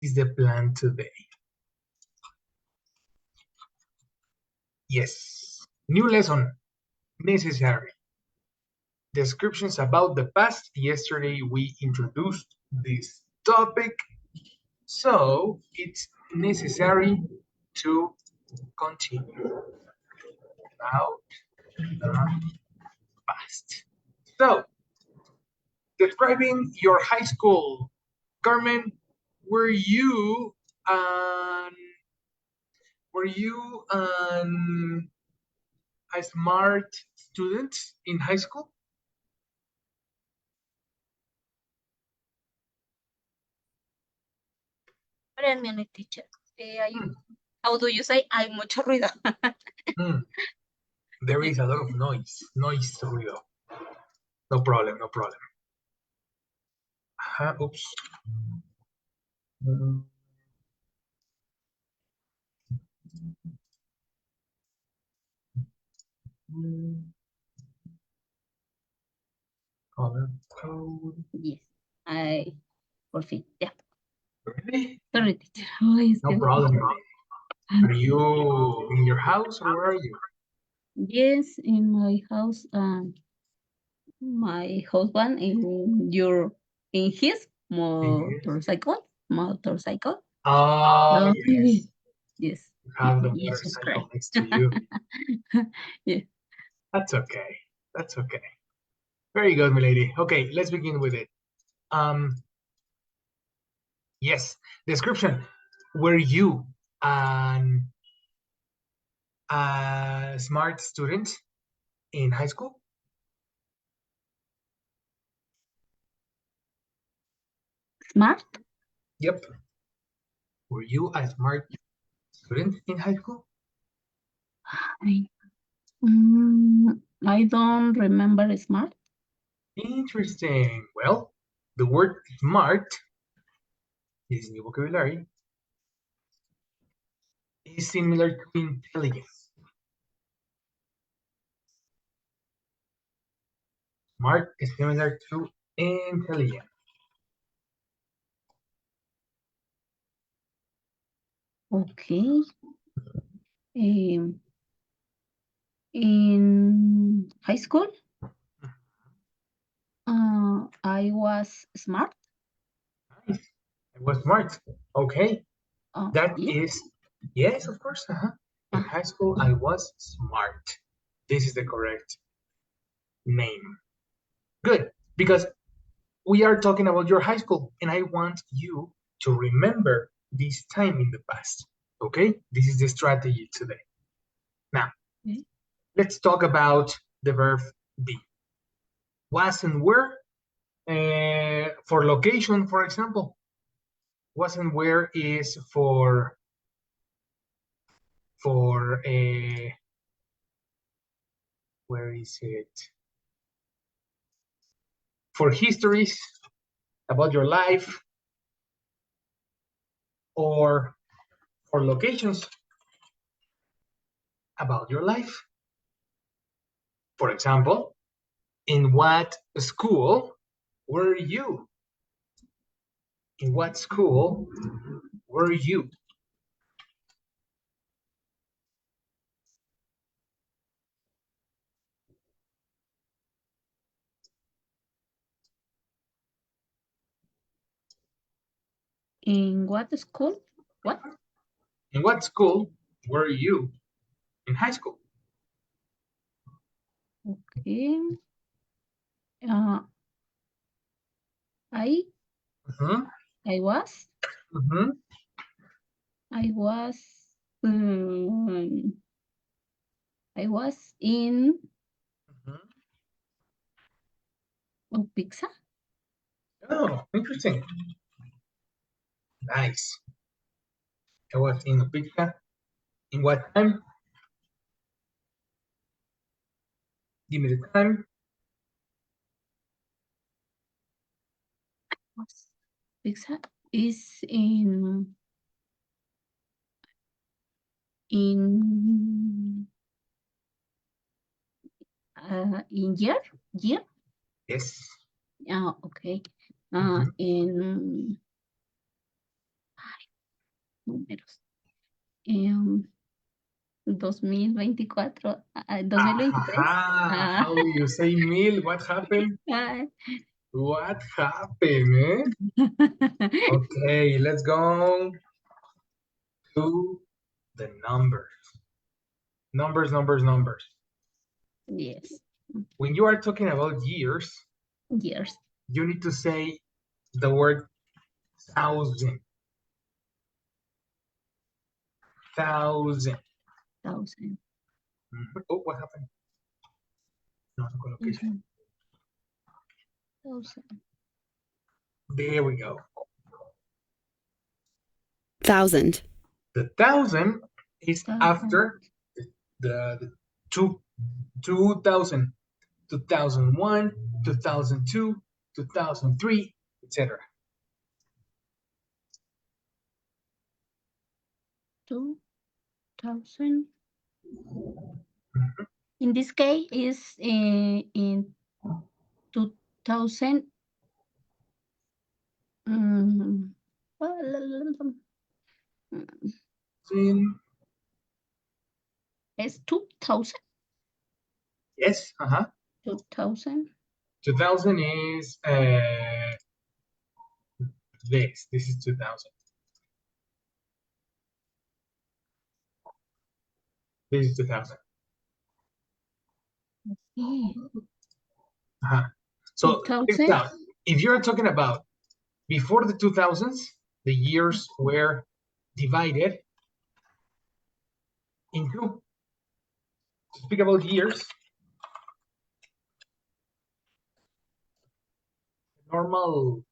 is the plan today? Yes. New lesson. Necessary. Descriptions about the past. Yesterday we introduced this topic, so it's necessary to continue about the past. So, describing your high school. Carmen, were you um, a smart student in high school? Espérenme, teacher. How do you say? Hay mucho ruido. There is a lot of noise. Ruido. No problem, no problem. Oops. Color code. Yes. Por fin, ya. Really? Sorry, teacher. No problem. Are you in your house or where are you? Yes, in my house. My husband in his motorcycle. Oh, yes. Yes. You have the Jesus motorcycle Christ. next to you. Yeah. That's okay. That's okay. Very good, milady. Okay, let's begin with it. Yes, description. Were you a smart student in high school? Smart? Yep. Were you a smart student in high school? I don't remember smart. Interesting. Well, the word smart is new vocabulary. Is similar to intelligence. Smart is similar to intelligent. Okay. In high school, I was smart. Nice. I was smart. Okay. That Yeah. is, yes, of course. In high school, I was smart. This is the correct name. Good, because we are talking about your high school, and I want you to remember this time in the past. Okay? This is the strategy today. Now, let's talk about the verb be. Was and where. For location, for example. Was and where is for where is it? For histories about your life, or for locations about your life. For example, in what school were you? In what school were you? In what school? What? In what school were you in high school? Okay. I was. I was in pizza. Oh, interesting. Nice. I was in a pizza. In what time? Give me the time. Pizza is in year. Yes. Okay. In números. 2024, 2023. How do you say mil? What happened? What happened, eh? Okay, let's go to the numbers. Numbers. Yes, When you are talking about years, years. you need to say the word thousand. Thousand. Oh, what happened? No colocation. There we go. Thousand. The thousand is after the 2000, 2001, 2002, 2003, etc. 2000. In this case, is in 2000. It's 2000. Yes, 2000. 2000 is this. This is 2000. This is 2000. So 2000. if you're talking about before the 2000s, the years were divided into, to speak about years, normal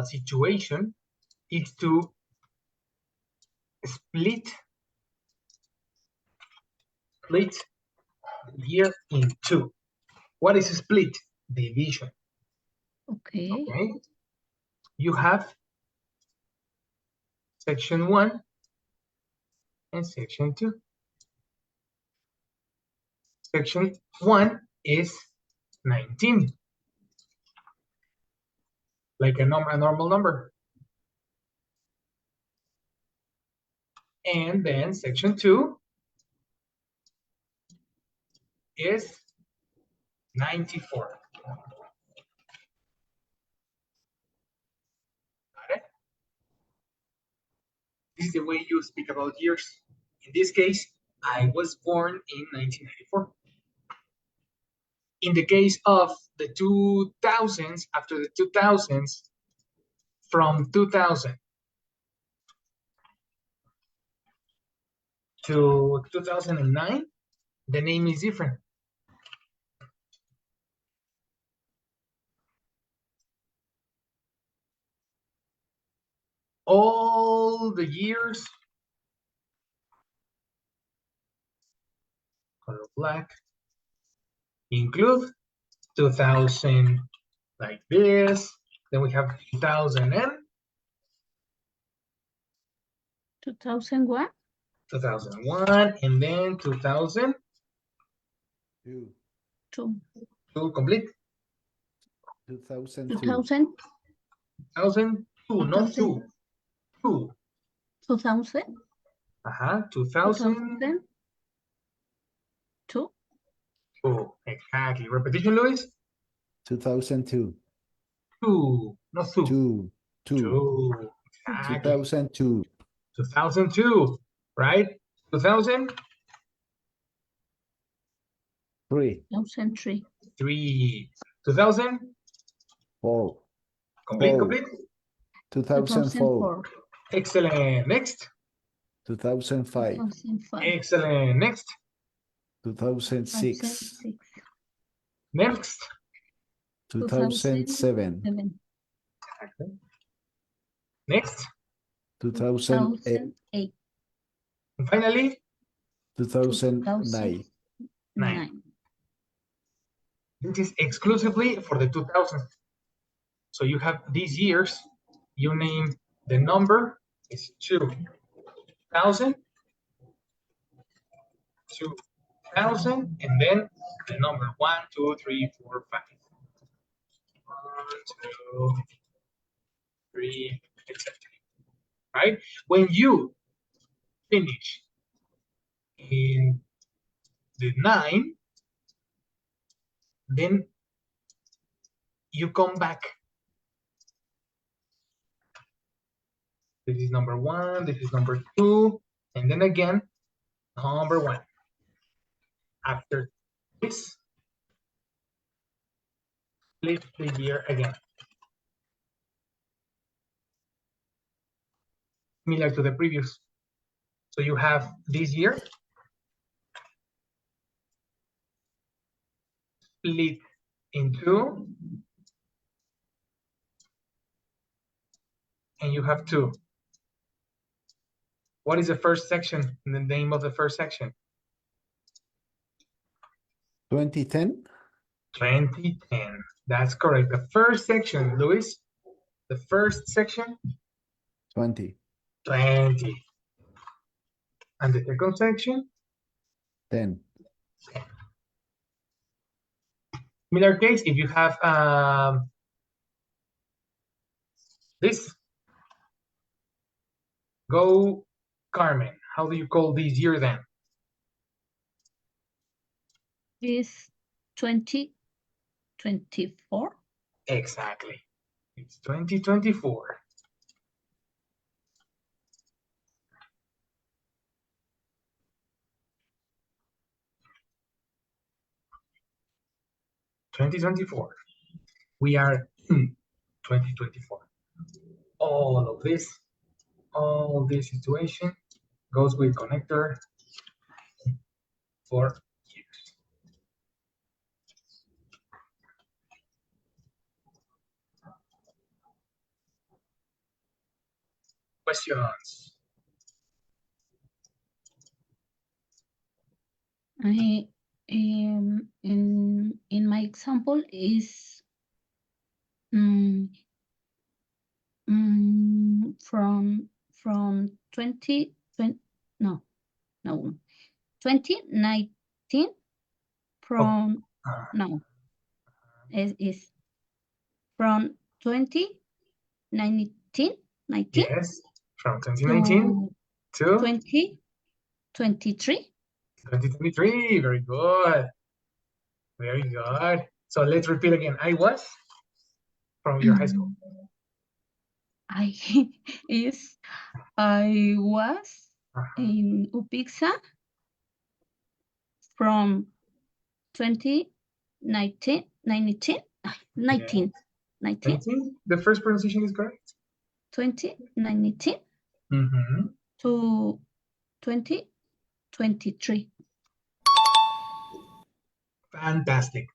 situation is to split the year in two. What is a split? Division. Okay. You have section 1 and section 2. Section 1 is 19, like a normal number. And then section 2 is 94. Got it? This is the way you speak about years. In this case, I was born in 1994. In the case of the 2000s, after the 2000s, from 2000 to 2009, the name is different. All the years, color black, include 2000 like this. Then we have 2000 and 2001. 2001, and then 2000. Two. Complete. 2002. 2000. 2002, not two. 2000. 2000. 2. Oh, exactly. Repetition, Luis. 2002. Two, not two. Two. Exactly. 2002. 2002, right? 2000. 2003. 2000. 4. Complete. 2004. Excellent. Next. 2005. Excellent. Next. 2006. Next. 2007. Next. 2008. And finally, 2009. 9. This is exclusively for the 2000s. So you have these years, you name the number is 2000, and then the number 1, 2, 3, 4, 5. 1, 2, 3, etc. Right? When you finish in the 9, then you come back. This is number 1, this is number 2, and then again, number 1. After this, flip the year again. Similar to the previous. So you have this year, split in 2, and you have 2. What is the first section? The name of the first section? 2010. 2010. That's correct. The first section, Luis. The first section? 20. 20. And the second section? 10. Similar case, if you have this. Go, Carmen. How do you call this year then? Is 2024? Exactly. It's 2024. We are in 2024. All this situation goes with connector for years. Questions? In my example is from 2020 no 2019 from no is from 2019 Yes, from 2019 to 2023. 2023. Very good. Very good. So let's repeat again. I was from your high school. I was in Upixa from 2019. 19. The first pronunciation is correct. 2019 to 2023. Fantastic.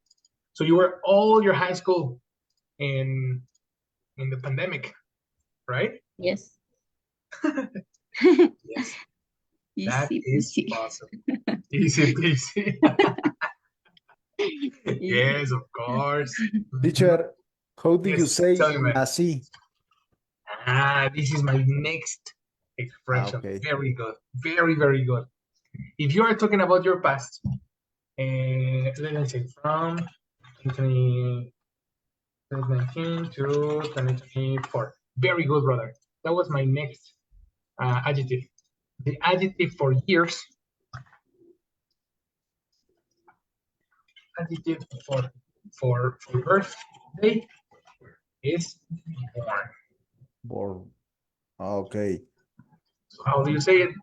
So you were all your high school in the pandemic, right? Yes. Yes. That is Easy. awesome. Easy peasy. Yes, of course. Teacher, how do you Yes, say tell me, man. así? This is my next expression. Okay. Very good. Very, very good. If you are talking about your past, let me say from 2019 to 2024. Very good, brother. That was my next adjective. The adjective for years. Adjective for birthday is born. Born. Okay. So how do you say it?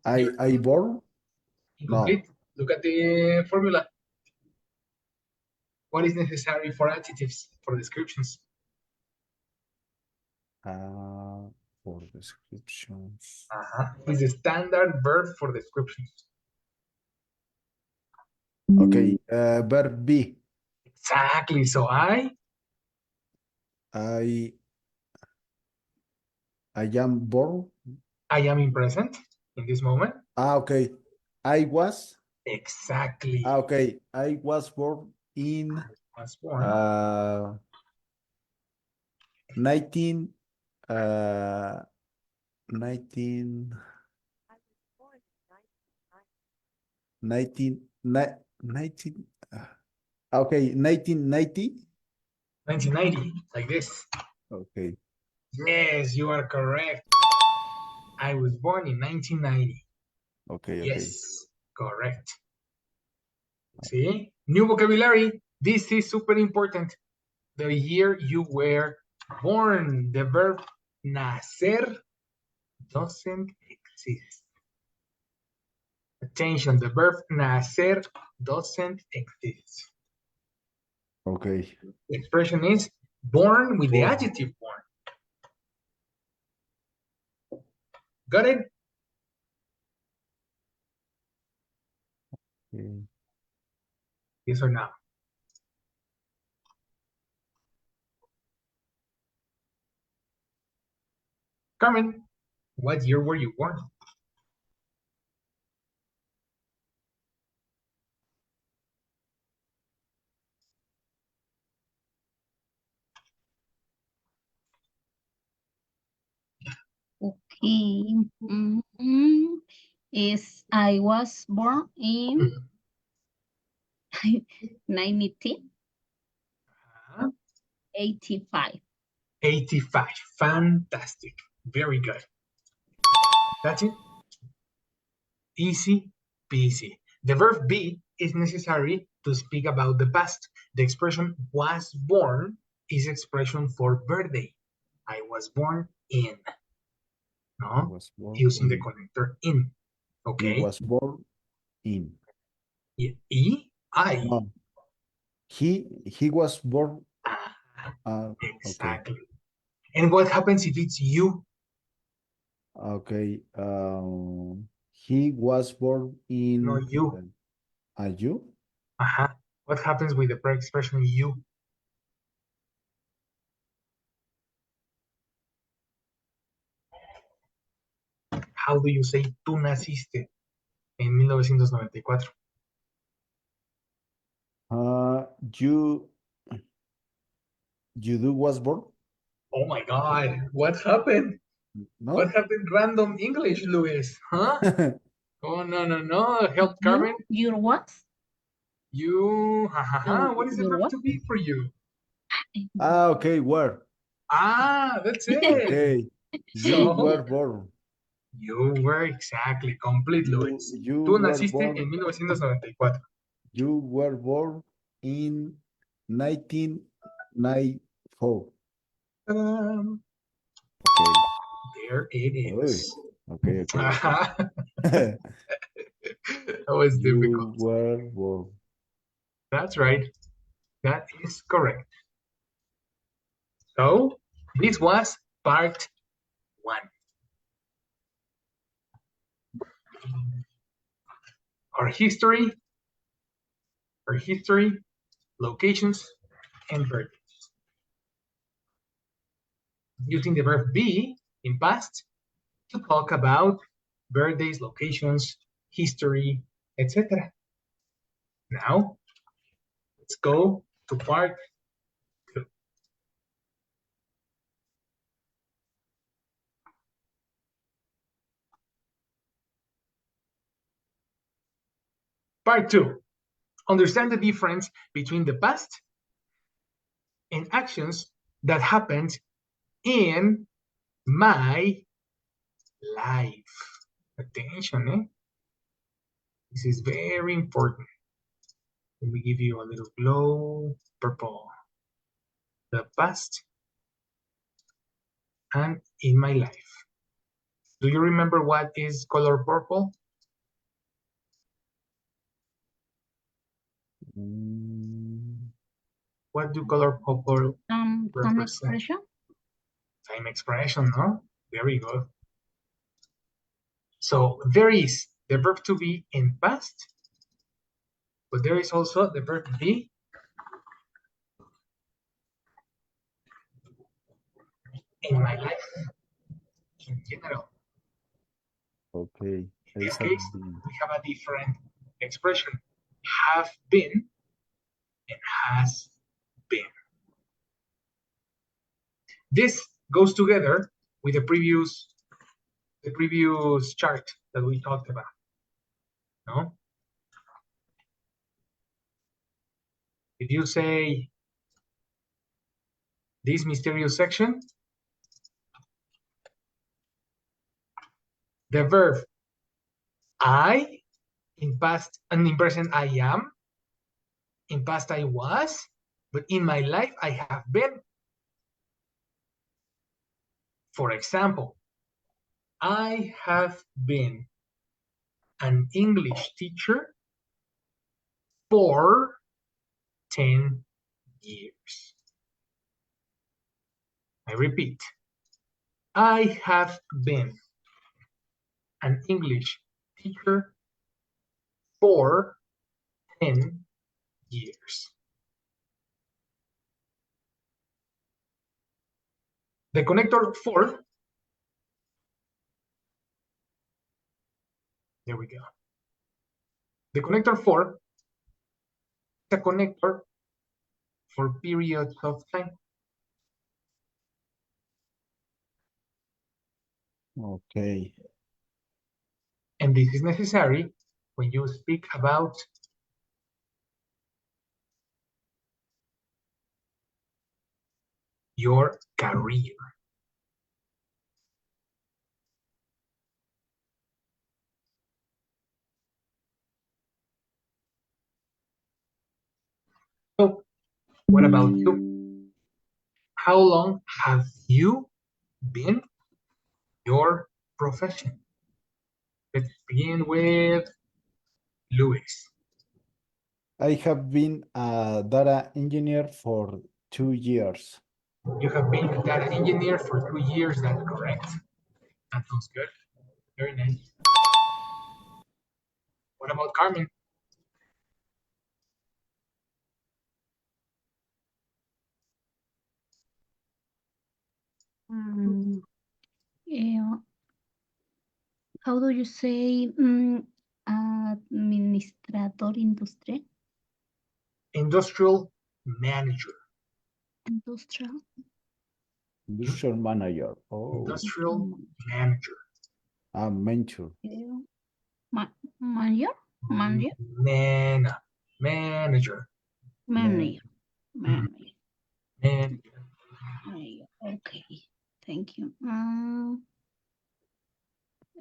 I born? Incomplete. No. Look at the formula. What is necessary for adjectives, for descriptions? For descriptions. Is the standard verb for descriptions. Okay, verb be. Exactly. So I am born. I am in present in this moment. Okay. I was. Exactly. Okay. I was born in 19 okay, 1990. 1990, like this. Okay. Yes, you are correct. I was born in 1990. Okay, okay. Yes, correct. See, new vocabulary. This is super important. The year you were born. The verb nacer doesn't exist. Attention, the verb nacer doesn't exist. Okay. The expression is born with the Born. adjective born. Got it? Okay. Yes or no? Carmen, what year were you born? Okay. Is I was born in 1985. 85. Fantastic. Very good. That's it. Easy peasy. The verb be is necessary to speak about the past. The expression was born is expression for birthday. I was born in. He No? was born Using the in. connector in. He Okay. was born in. I. No. He was born. Okay. Exactly. And what happens if it's you? Okay. He was born No, in. you. You? What happens with the expression you? How do you say tú naciste en 1994? You. You do was born? Oh my God, what happened? What No? happened? Random English, Luis? Huh? Oh, no, no, no. Help Carmen. Your what? You, what is the Your verb what? to be for you? Okay, where? That's it. Okay. You So, were born. you were exactly, complete, Luis. You Tú were naciste born. en 1994. You were born in 1994. Um, Okay. there it Oy. is. Okay, okay, okay. That was difficult. You were born. That's right. That is correct. So, this was part 1. Our history, locations, and birthdays. Using the verb be in past to talk about birthdays, locations, history, etc. Now, let's go to part 2. Part 2. Understand the difference between the past and actions that happened in my life. Attention, eh? This is very important. Let me give you a little glow purple. The past and in my life. Do you remember what is color purple? What do color purple Some represent? expression. Time expression, no? Very good. So there is the verb to be in past, but there is also the verb be in my life in general. Okay. In this Esa case, be. we have a different expression. Have been and has been. This goes together with the previous chart that we talked about. No? If you say this mysterious section, the verb I, in past, and in present I am, in past I was, but in my life I have been. For example, I have been an English teacher for 10 years. I repeat, I have been an English teacher for 10 years. The connector for, there we go. The connector for is a connector for periods of time. Okay. And this is necessary when you speak about your career. So, what about you? How long have you been your profession? Let's begin with Luis. I have been a data engineer for 2 years. You have been a data engineer for 2 years, that's correct. That sounds good. Very nice. What about Carmen? Yeah. How do you say administrador industrial? Industrial manager. Industrial. Industrial manager. Oh, Industrial manager. a mentor. Manager? Manager? Manager. Manager. Mhm. Manager. Manager. Manager. Okay. Thank you.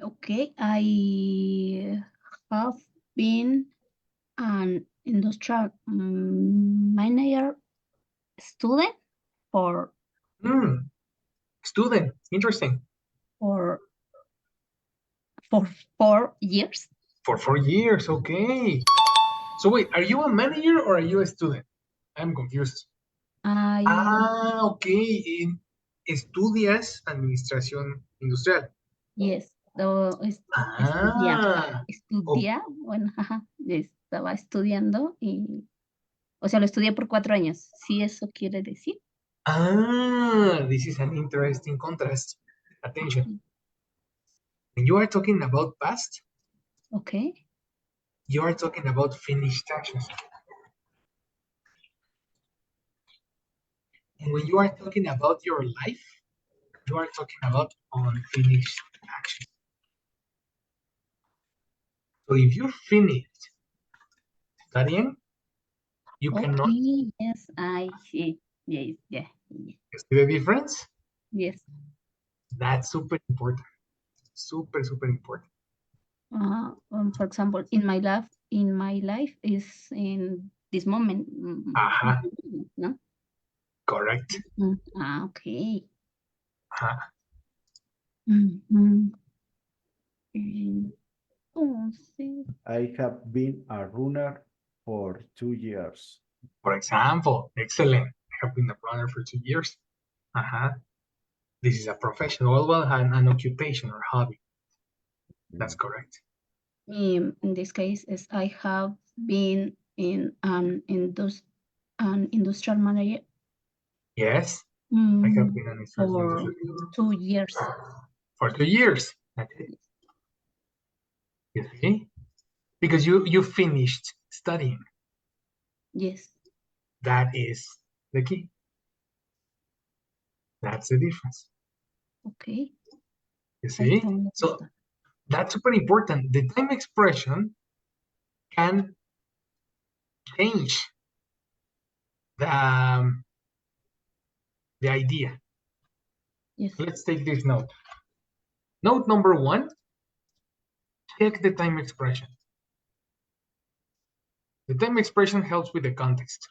Okay. I have been an industrial manager student for Student. Interesting. for for 4 years. For 4 years. Okay. So wait, are you a manager or are you a student? I'm confused. Okay. Estudias administración industrial. Yes, Ah, estudia, bueno, ajá, estaba estudiando y, o sea, lo estudié por 4 años, si eso quiere decir. this is an interesting contrast. Attention. When you are talking about past, Okay. you are talking about finished actions. And when you are talking about your life, you are talking about unfinished actions. So if you finished studying, you cannot Okay, yes, I see. Yes, yeah, yeah, see the difference. yes. That's super important. Super, super important. For example, in my life is in this moment. Aha, No? correct. Okay. Aha. Mhm. Entonces, I have been a runner for 2 years. For example, excellent. I have been a runner for 2 years. This is a professional, well, an occupation or hobby. That's correct. in this case, is I have been in an industrial manager Yes, I have been an for instructor 2 years. for 2 years. That's it. You see? Because you finished studying. Yes. That is the key. That's the difference. Okay. You see? So that's super important. The time expression can change the idea. Yes. Let's take this note. Note number 1, check the time expression. The time expression helps with the context.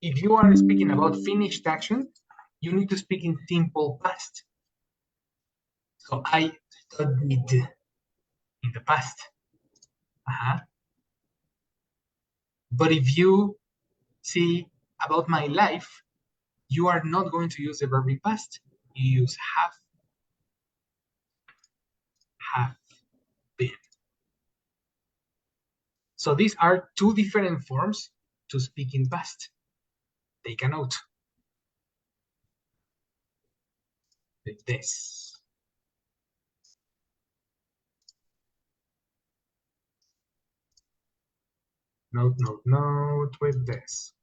If you are speaking about finished action, you need to speak in simple past. So I studied in the past. But if you see about my life, you are not going to use the verb in past. You use have been. So these are two different forms to speak in past. Take a note. This. Note with this.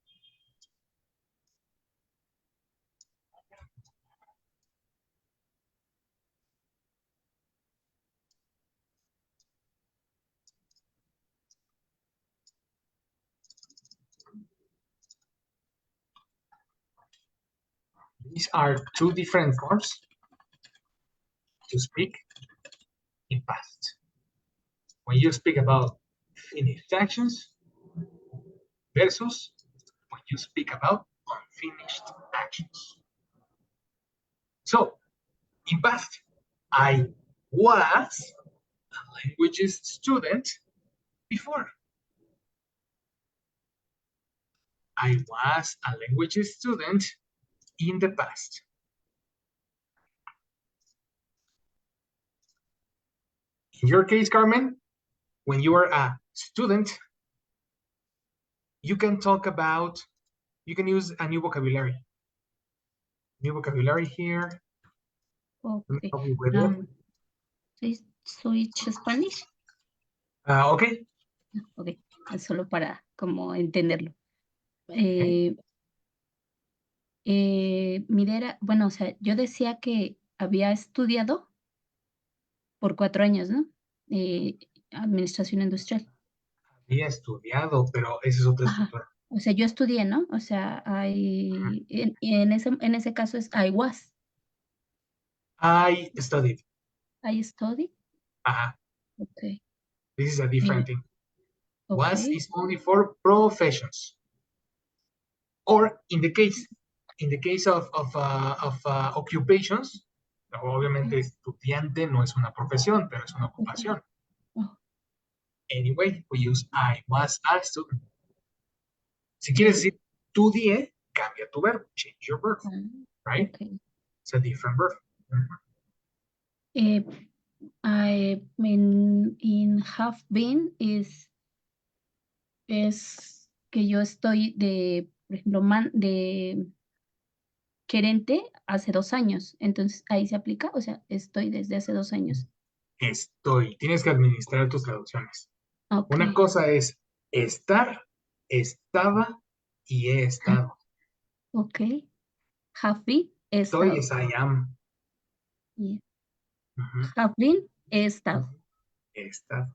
These are two different forms to speak in past. When you speak about finished actions versus when you speak about unfinished actions. So, in past, I was a languages student before. I was a languages student in the past. In your case, Carmen, when you are a student, you can talk about, you can use a new vocabulary. New vocabulary here. Let me Okay. help you with it. Switch Spanish. Okay. Ok, solo para como entenderlo. Midera, bueno, o sea, yo decía que había estudiado por 4 años, ¿no? Administración industrial. Había estudiado, pero esa es otra Ajá. estructura. O sea, yo estudié, ¿no? O sea, en ese caso es I was. I studied. I studied. Okay. This is a different thing. Okay. Was is only for professions. Or in the case of occupations, obviamente estudiante no es una profesión, pero es una ocupación. Oh. Anyway, we use I was a student. Si quieres decir estudié, cambia tu verbo, change your verb, right? Okay. It's a different verb. I mean, in have been es que yo estoy de, por ejemplo, de gerente hace 2 años. Entonces, ahí se aplica, o sea, estoy desde hace 2 años. Estoy. Tienes que administrar tus traducciones. Okay. Una cosa es estar, estaba y he estado. Ok. Have been, he Estoy estado. es I am. Yeah. Have been, he estado. He estado.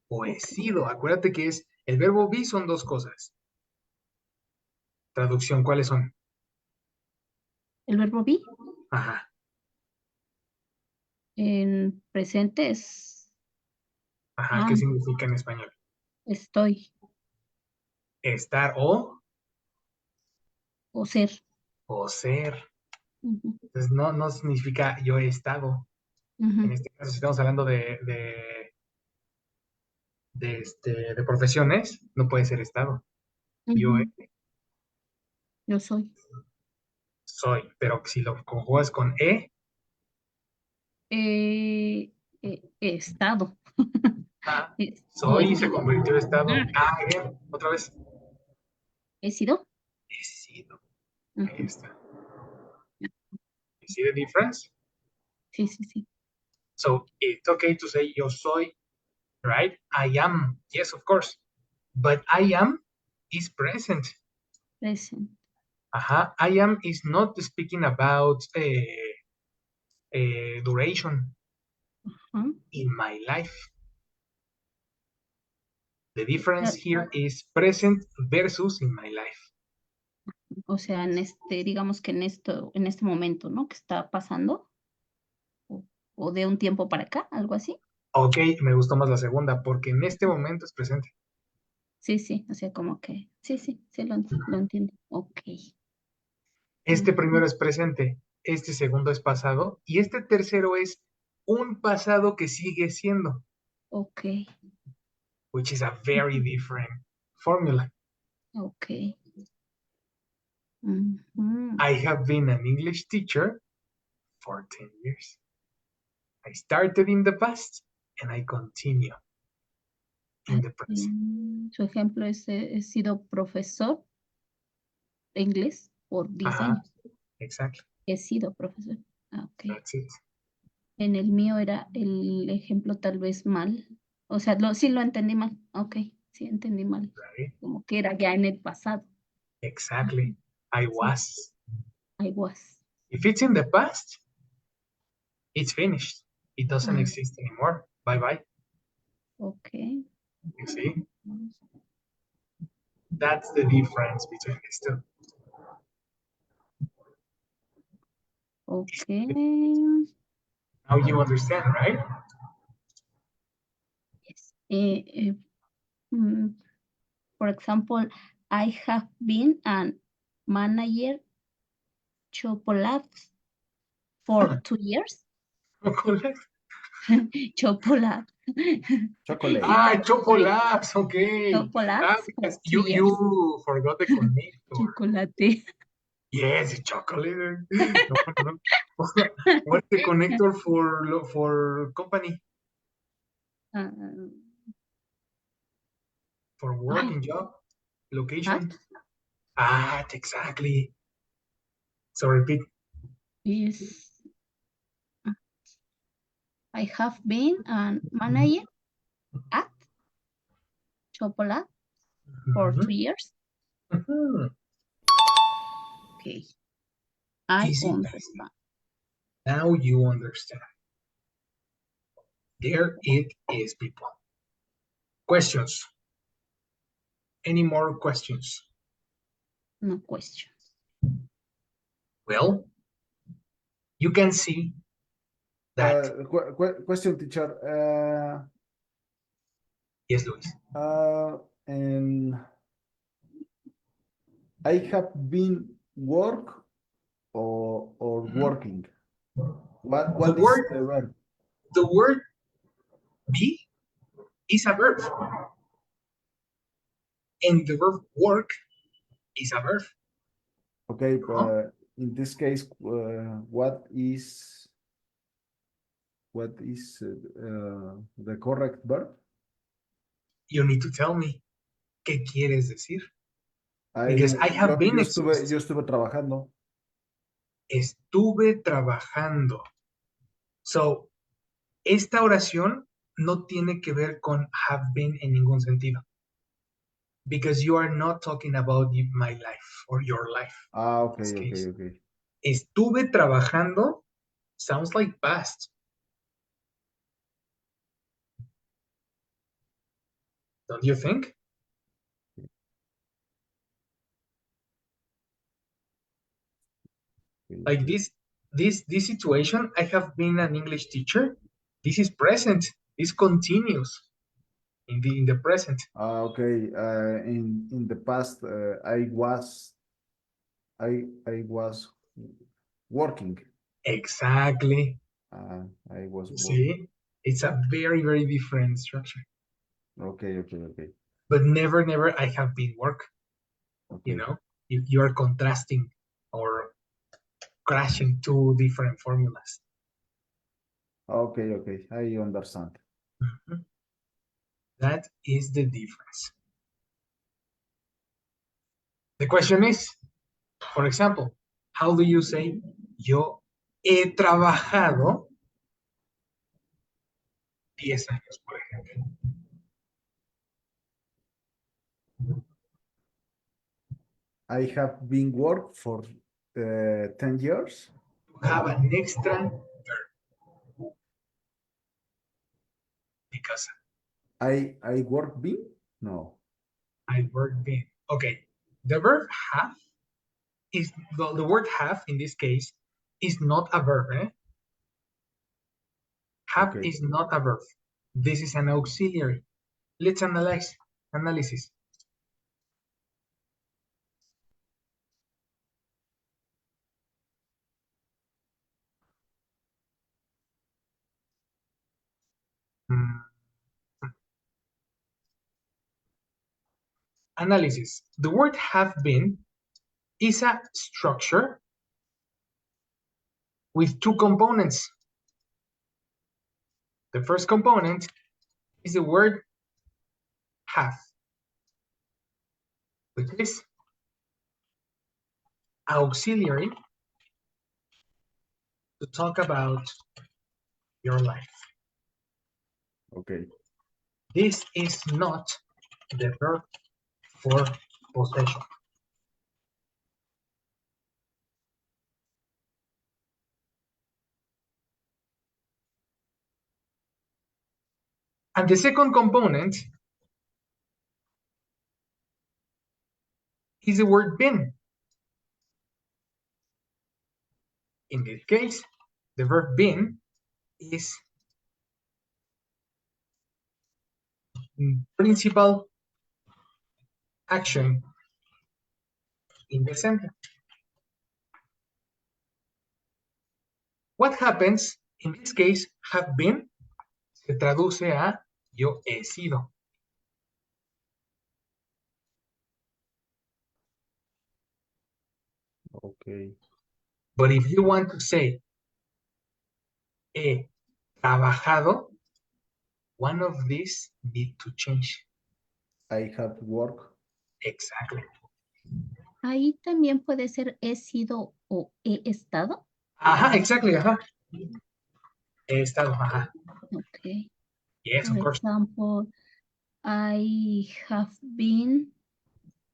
O he sido. Acuérdate que es el verbo be son dos cosas. Traducción, ¿cuáles son? El verbo be Ajá. en presente es Ajá. ¿Qué significa en español? estoy Estar o ser. o ser. Entonces no significa yo he estado. En este caso, si estamos hablando de profesiones, no puede ser estado. Yo soy. soy, pero si lo conjugas con He estado. soy y se convirtió en estado. Bien, otra vez. ¿He sido? He sido. Ahí está. You see the difference? Sí, sí, sí. So it's okay to say yo soy, right? I am. Yes, of course. But I am is present. Present. I am is not speaking about duration in my life. The difference here is present versus in my life. O sea, digamos que en este momento, ¿no? Que está pasando, o de un tiempo para acá, algo así. Ok, me gustó más la segunda porque en este momento es presente. Sí, sí, o sea, como que, sí, sí, sí lo entiendo. Ok. Este Ujú. primero es presente, este segundo es pasado y este tercero es un pasado que sigue siendo, Ok, which is a very different formula. ok. Ujú. I have been an English teacher for 10 years. I started in the past and I continue in the present. Su ejemplo es, he sido profesor de inglés por 10 Ajá, años. exactly. He sido profesor. Ah, ok. That's it. En el mío era el ejemplo tal vez mal. O sea, sí lo entendí mal. Ok, sí entendí mal. Right? Como que era ya en el pasado. Exactly. I Sí, was. I was. If it's in the past, it's finished. It doesn't Ah, exist anymore. Bye bye. ok. You see? That's the difference between these two. Ok. Now you understand, right? Yes. For example, I have been an manager chocolate for 2 years. Chocolate. Chocolate. Chocolate. Ah, chocolates. Okay. Ah, Chocolates for because two years. you forgot the connector. Chocolate. Yes, chocolate. No, no, no. What's the connector for company? Ah, For ay, working job at location? Ah, exactly. So repeat. is I have been a manager at chocolate for Mhm. 2 years. Mhm. Okay, I Easy peasy. understand. Now you understand. There it is, people. Questions? Any more questions? No question. Well, you can see that. Question, teacher. Yes, Luis. And I have been work or working. The What is word the verb? the word be is a verb, and the verb work is a verb. Okay, No? but in this case, what is the correct verb? You need to tell me qué quieres decir. I, Because I have been exists. yo estuve trabajando. Estuve trabajando. So, esta oración no tiene que ver con have been en ningún sentido. Because you are not talking about my life or your life Ah, in this okay, okay, case. okay. Estuve trabajando sounds like past. Don't you think? Like Okay. this situation, I have been an English teacher. This is present. This continues in the present. Ah, okay. In the past, I was working. Exactly. I was You work. see, it's a very, very different structure. Okay, okay, okay, But never, never, I have been work. You okay, know, you are contrasting or crashing two different formulas. okay, okay. I understand. Mhm. That is the difference. The question is, for example, how do you say yo he trabajado 10 años, por ejemplo? I have been work for 10 years. You have an extra verb because I work been? No. I work been. Okay, the verb have is the word have in this case is not a verb. Have Okay. is not a verb. This is an auxiliary. Let's analysis. Analysis. The word have been is a structure with two components. The first component is the word have, which is auxiliary to talk about your life. Okay. This is not the verb for possession. And the second component is the word been. In this case, the verb been is principal action in the sentence. What happens in this case, have been, se traduce a yo he sido. Okay. But if you want to say he trabajado, one of these need to change. I have work. Exactly. Ahí también puede ser he sido o he estado. Ajá, exactly, ajá. He estado, ajá. Okay. Yes, of For course. example, I have been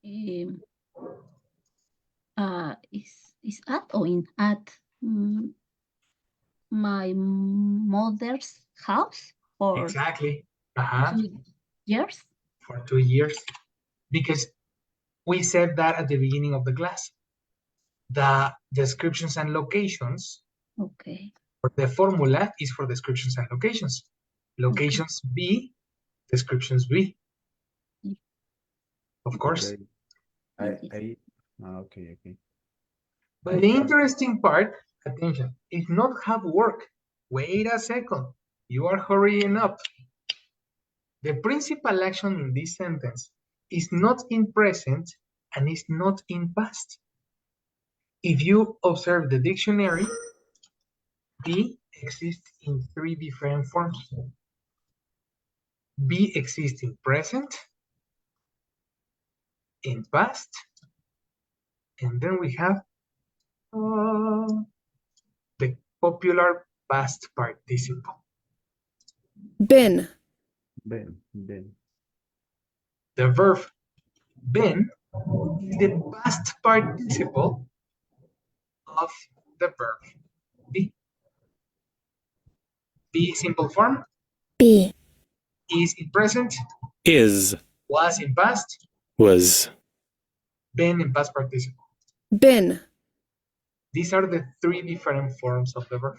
is at or in at my mother's house for Exactly. Ajá. 2 years. For 2 years. Because we said that at the beginning of the class. The descriptions and locations, Okay. or the formula is for descriptions and locations. Locations B, descriptions B. Mm. Of course. Okay. Okay, okay. But I the have interesting part, attention, is not have work. Wait a second. You are hurrying up. The principal action in this sentence is not in present and is not in past. If you observe the dictionary, be exists in 3 different forms. Be exists in present, in past, and then we have the popular past participle. Been. been. The verb been is the past participle of the verb be. Be simple form Be. is in present, Is. was in past, Was. been in past participle. Been. These are the 3 different forms of the verb.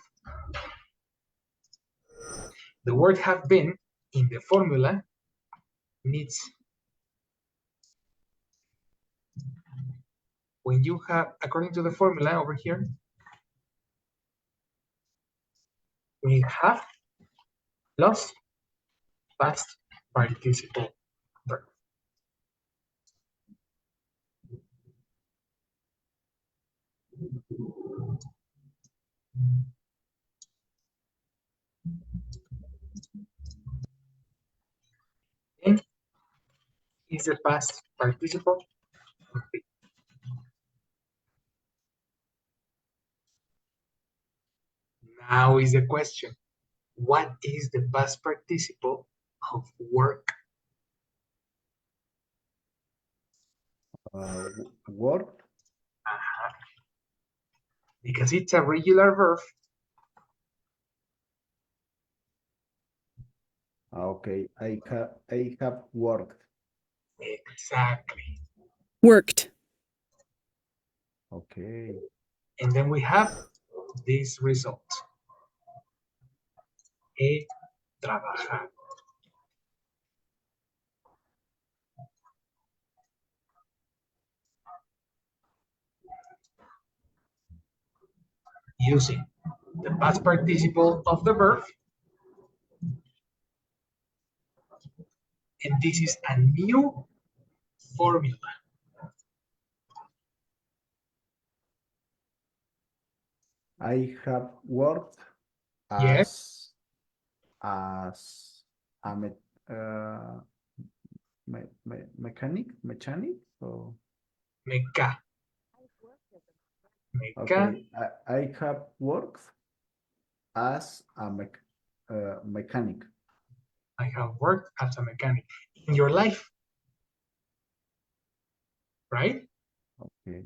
The word have been in the formula needs, when you have, according to the formula over here, we have plus past participle verb. And is the past participle of be. Now is the question, what is the past participle of work? Work. Because it's a regular verb. Okay, I have worked. Exactly. Worked. Okay. And then we have this result. He trabajado. using the past participle of the verb. And this is a new formula. I have worked Yes. as a mechanic. So Meca. okay, I have worked as a mechanic. I have worked as a mechanic in your life, right? Okay.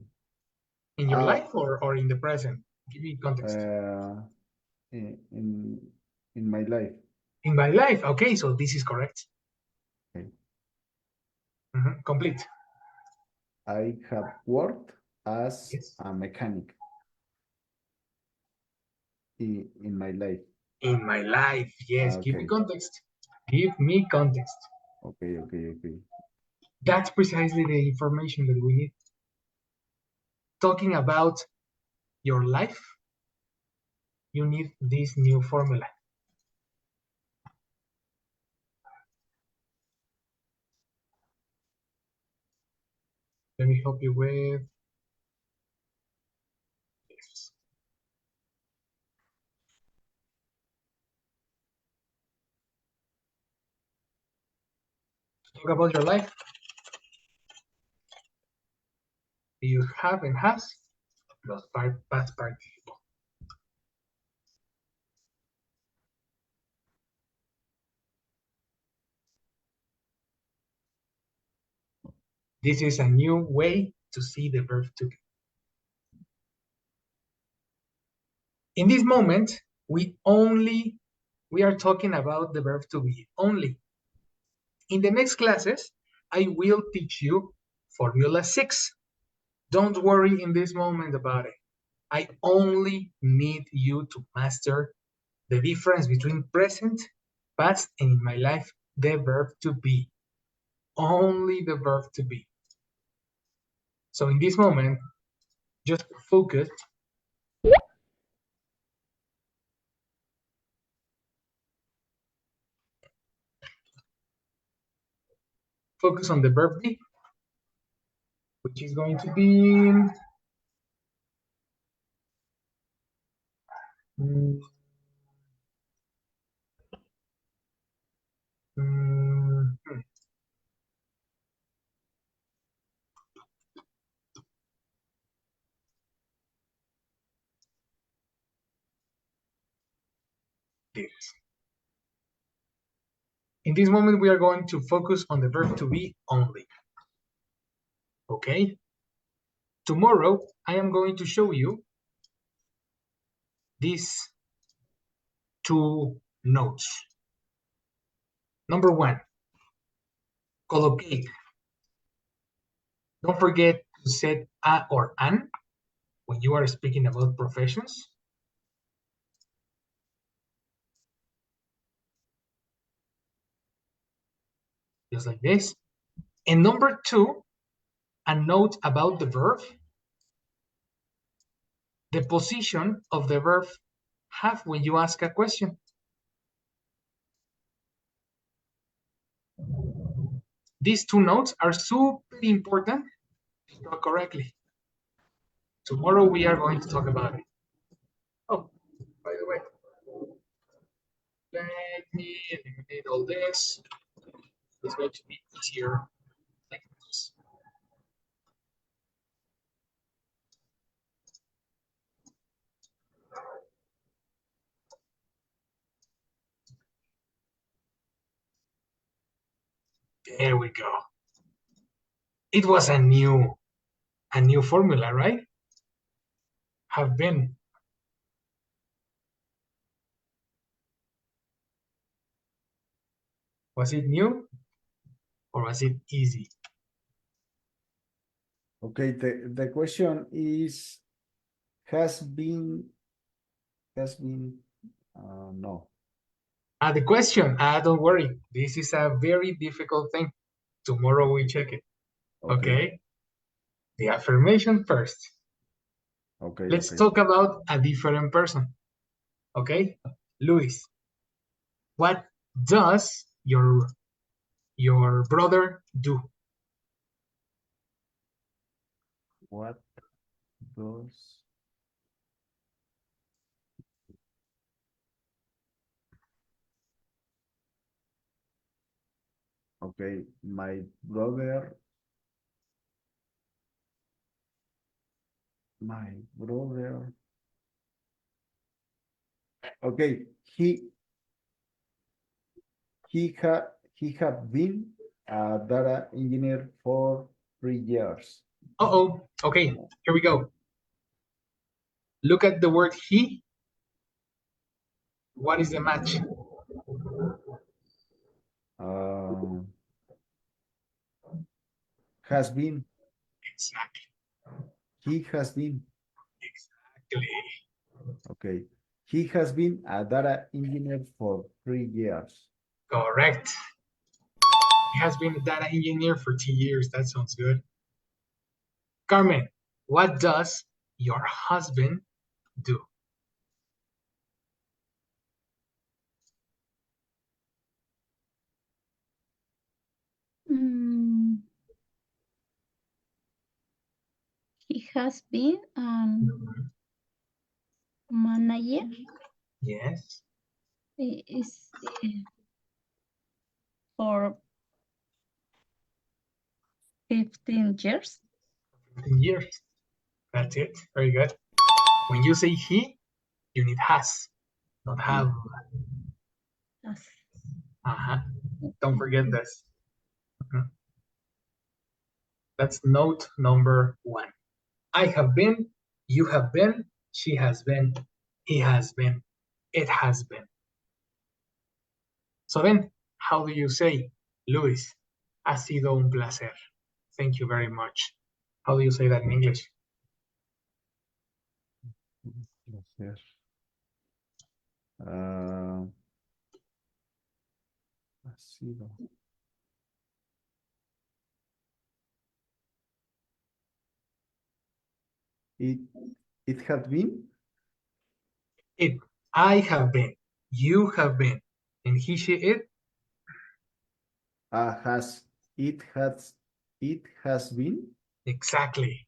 In your life or in the present? Give me context. In my life. In my life. Okay, so this is correct. Okay. Complete. I have worked as Yes. a mechanic in my life. In my life, yes. Give me Okay. context. Give me context. Okay. That's precisely the information that we need. Talking about your life, you need this new formula. Let me help you with this. Talk about your life. You have and has plus past participle. This is a new way to see the verb to be. In this moment, we are talking about the verb to be only. In the next classes, I will teach you Formula 6. Don't worry in this moment about it. I only need you to master the difference between present, past, and in my life, the verb to be. Only the verb to be. So in this moment, just focus on the verb be, which is going to be this. In this moment, we are going to focus on the verb to be only. Okay? Tomorrow, I am going to show you these two notes. Number one, collocate. Don't forget to set a or an when you are speaking about professions. Just like this. And number two, a note about the verb, the position of the verb have when you ask a question. These two notes are super important to spell correctly. Tomorrow we are going to talk about it. Oh, by the way, let me eliminate all this. It's going to be easier like this. There we go. It was a new formula, right? Have been. Was it new or was it easy? Okay, the question is has been no. The question, don't worry. This is a very difficult thing. Tomorrow we check it. Okay? The affirmation first. Okay, Let's okay. talk about a different person. Okay, Luis, what does your brother do? What does okay, my brother okay, he have been a data engineer for 3 years. Uh-oh. Okay, here we go. Look at the word he. What is the match? Has been. Exactly. He has been. Exactly. Okay. He has been a data engineer for 3 years. Correct. He has been a data engineer for 2 years. That sounds good. Carmen, what does your husband do? Mm, he has been Mhm. manager. Yes. Is for 15 years. 15 years. That's it. Very good. When you say he, you need has, not have. Yes. Uh-huh. Don't forget this. Mhm. That's note number 1. I have been, you have been, she has been, he has been, it has been. So then, how do you say, Luis, ha sido un placer. Thank you very much. How do you say that in English? Placer. Ha sido. It had been. It, I have been, you have been, and he, she, it. Has it has been. Exactly.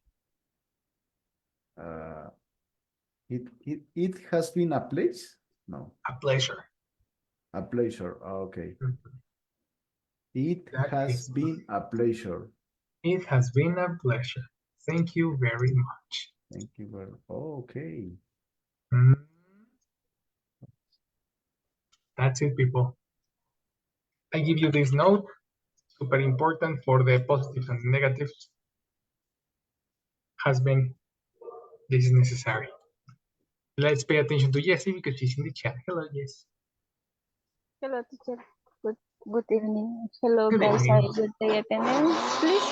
Uh, it has been a place. No, A pleasure. a pleasure. Okay. Mhm. It That has is, been a pleasure. it has been a pleasure. Thank you very much. Thank you very. Oh, okay. Mm, that's it, people. I give you this note, super important for the positives and negatives. Has been, this is necessary. Let's pay attention to Jessie because she's in the chat. Hello, Jess. Hello, teacher. Good evening. Hello, Good guys. evening. Good day attendance, please.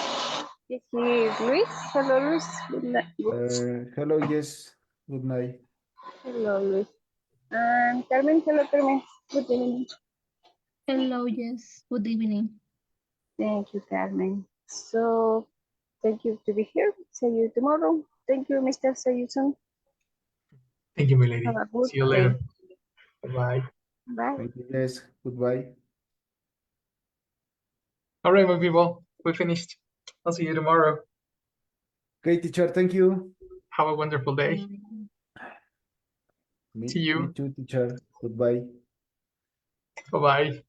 This is Luis. Hello, Luis. Good night. Hello, yes. Good night. Hello, Luis. And Carmen. Hello, Carmen. Good evening. Hello, yes. Good evening. Thank you, Carmen. So, thank you to be here. See you tomorrow. Thank you, Mr. See you soon. Thank you, my lady. Have a good See you day. later. Bye-bye. Bye. Thank you, yes. Goodbye. All right, my people. We finished. I'll see you tomorrow. Okay, teacher. Thank you. Have a wonderful day. See Me you. too, teacher. Goodbye. Bye-bye.